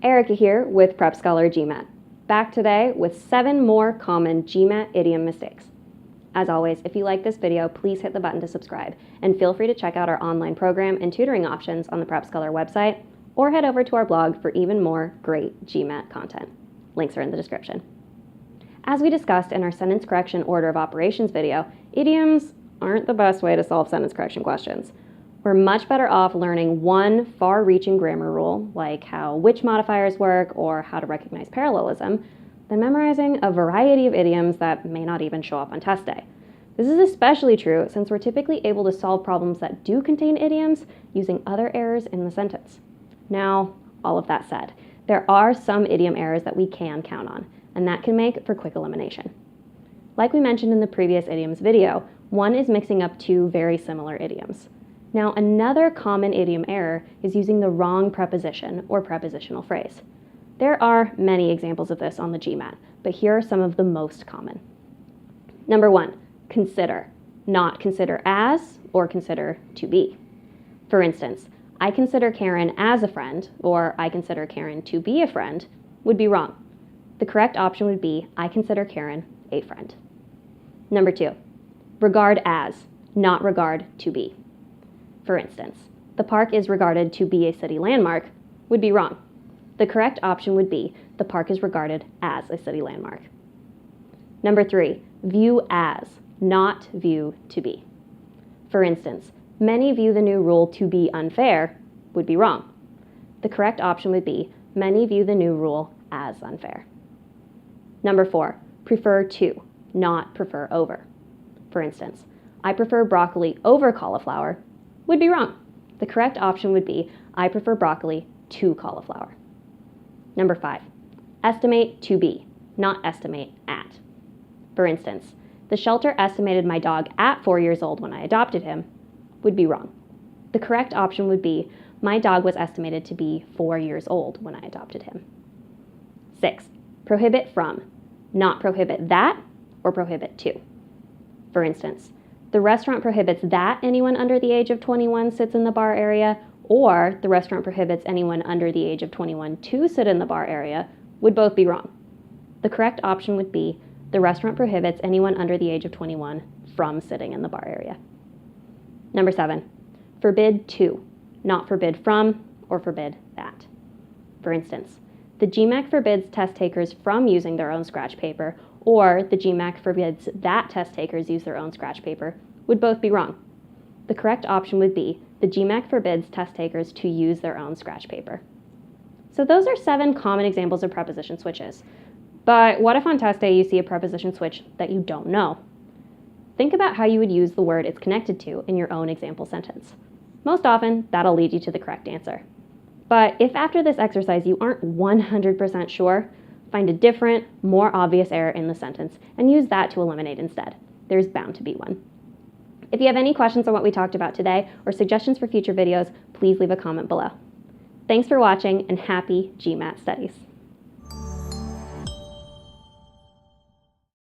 Erica here with Prep Scholar GMAT, back today with 7 more common GMAT idiom mistakes. As always, if you like this video, please hit the button to subscribe, and feel free to check out our online program and tutoring options on the Prep Scholar website, or head over to our blog for even more great GMAT content. Links are in the description. As we discussed in our sentence correction order of operations video, idioms aren't the best way to solve sentence correction questions. We're much better off learning one far-reaching grammar rule, like how which modifiers work or how to recognize parallelism, than memorizing a variety of idioms that may not even show up on test day. This is especially true since we're typically able to solve problems that do contain idioms using other errors in the sentence. Now, all of that said, there are some idiom errors that we can count on, and that can make for quick elimination. Like we mentioned in the previous idioms video, one is mixing up two very similar idioms. Now, another common idiom error is using the wrong preposition or prepositional phrase. There are many examples of this on the GMAT, but here are some of the most common. Number 1, consider, not consider as or consider to be. For instance, I consider Karen as a friend, or I consider Karen to be a friend, would be wrong. The correct option would be, I consider Karen a friend. Number 2, regard as, not regard to be. For instance, the park is regarded to be a city landmark would be wrong. The correct option would be, the park is regarded as a city landmark. Number 3, view as, not view to be. For instance, many view the new rule to be unfair would be wrong. The correct option would be, many view the new rule as unfair. Number 4, prefer to, not prefer over. For instance, I prefer broccoli over cauliflower would be wrong. The correct option would be, I prefer broccoli to cauliflower. Number 5, estimate to be, not estimate at. For instance, the shelter estimated my dog at 4 years old when I adopted him would be wrong. The correct option would be, my dog was estimated to be 4 years old when I adopted him. 6, prohibit from, not prohibit that or prohibit to. For instance, the restaurant prohibits that anyone under the age of 21 sits in the bar area, or the restaurant prohibits anyone under the age of 21 to sit in the bar area would both be wrong. The correct option would be, the restaurant prohibits anyone under the age of 21 from sitting in the bar area. Number 7, forbid to, not forbid from or forbid that. For instance, the GMAT forbids test takers from using their own scratch paper, or the GMAT forbids that test takers use their own scratch paper would both be wrong. The correct option would be, the GMAT forbids test takers to use their own scratch paper. So those are 7 common examples of preposition switches. But what if on test day you see a preposition switch that you don't know? Think about how you would use the word it's connected to in your own example sentence. Most often, that'll lead you to the correct answer. But if after this exercise you aren't 100% sure, find a different, more obvious error in the sentence and use that to eliminate instead. There's bound to be one. If you have any questions on what we talked about today or suggestions for future videos, please leave a comment below. Thanks for watching and happy GMAT studies.